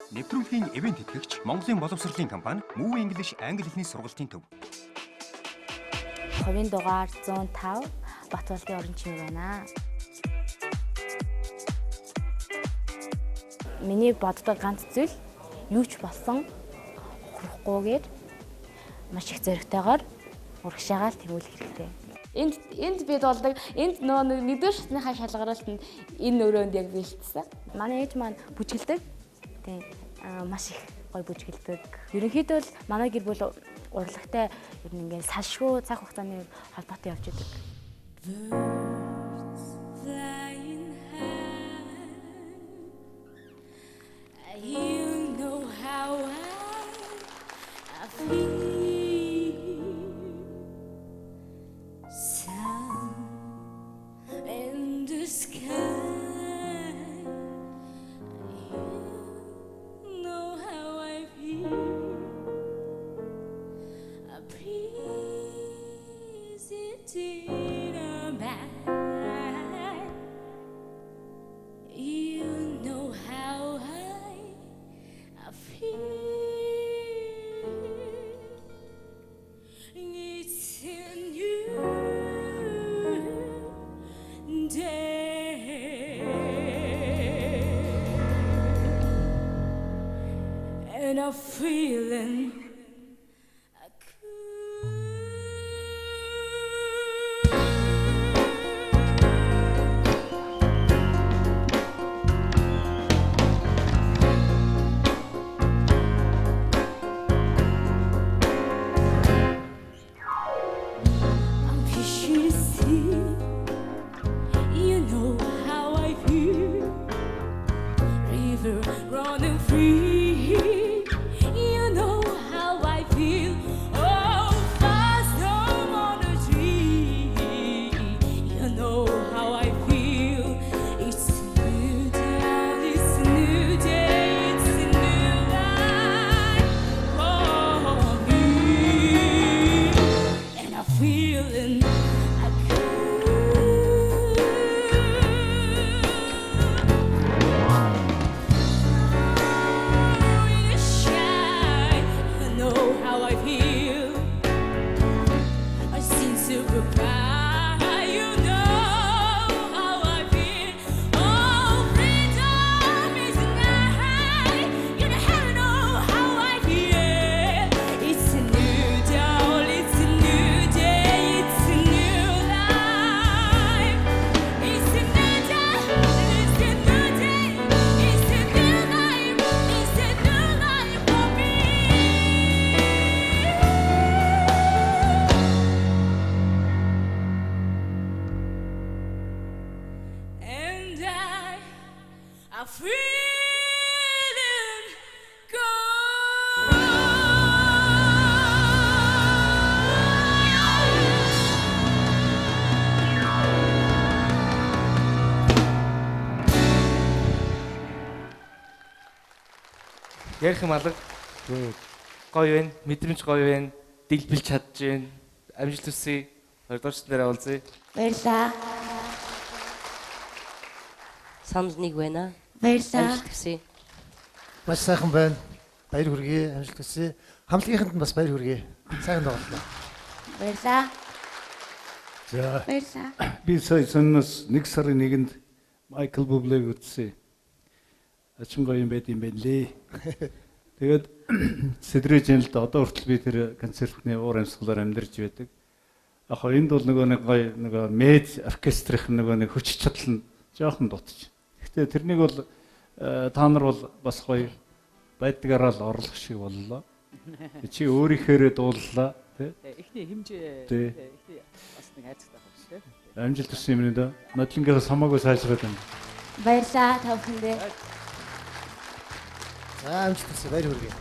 Нэвтрүүлгийн ивент тэтгэгч Монголын боловсролын компани Move English англи хэлний сургалтын төв. Хувийн дугаар 105 Батболтын орон чимээ байна. Миний боддог ганц зүйл юу ч болсон хурахгүйгээр маш их зоригтойгоор урагшаагаал тэмүүлэх хэрэгтэй. Энд бид болдог энд нөгөө нэгдүгээр шатныхаа шалгаруултанд энэ өрөөнд яг бэлдсэн. Манай ээж маань бүжгэлдэг. Тийм маш их гоё бүжгэлдэг. Ерөнхийдөө л манай гэр бүл урлагтай ер нь ингээд салшгүй цаг хугацааны холбоотой явж идэг. You know how I feel. Sun in the sky. You know how I feel. A breeze in a man. You know how I feel. It's a new day, and I'm feeling running free. You know how I feel. Oh, fast on a tree. You know how I feel. It's a new day, it's a new day, it's a new life for me. And I'm feeling I'm feeling good. Ярих юм алга. Гоё байна, мэдрэмж гоё байна, дэлбэлж чадж байна. Амжилт хүсье. Хоёрдугаар дээр уулзъя. Баярлалаа. Санал нэг байна. Баярлалаа. Амжилт хүсье. Маш сайхан байна. Баяр хүргэе. Амжилт хүсье. Хамтлагийнханд бас баяр хүргэе. Сайхан тоглолоо. Баярлалаа. За. Баярлалаа. Би сая сонноос 1 сарын 1-нд Майкл Бублэг үзсэн. Ачин гоё юм байт юм байна лээ. Тэгээд сэдрэж л одоо хүртэл би тэр концертны уур амьсгалаар амьдарч байдаг. Яг хоо энд бол нөгөө нэг гоё нөгөө мед оркестрийн нөгөө нэг хүч чадал нь жоохон дутчих. Гэхдээ тэрнийг бол та нар бол бас гоё байдгаараа л орлох шиг боллоо. Чи өөрийнхөө дууллаа тий. Эхний хэмжээ тий бас нэг айцтай байх шүү дээ. Амжилт хүсье юм да. Нодлонгоос хамаагүй сайжраад байна. Баярлалаа та бүхэндээ. За амжилт хүсье. Баяр хүргэе.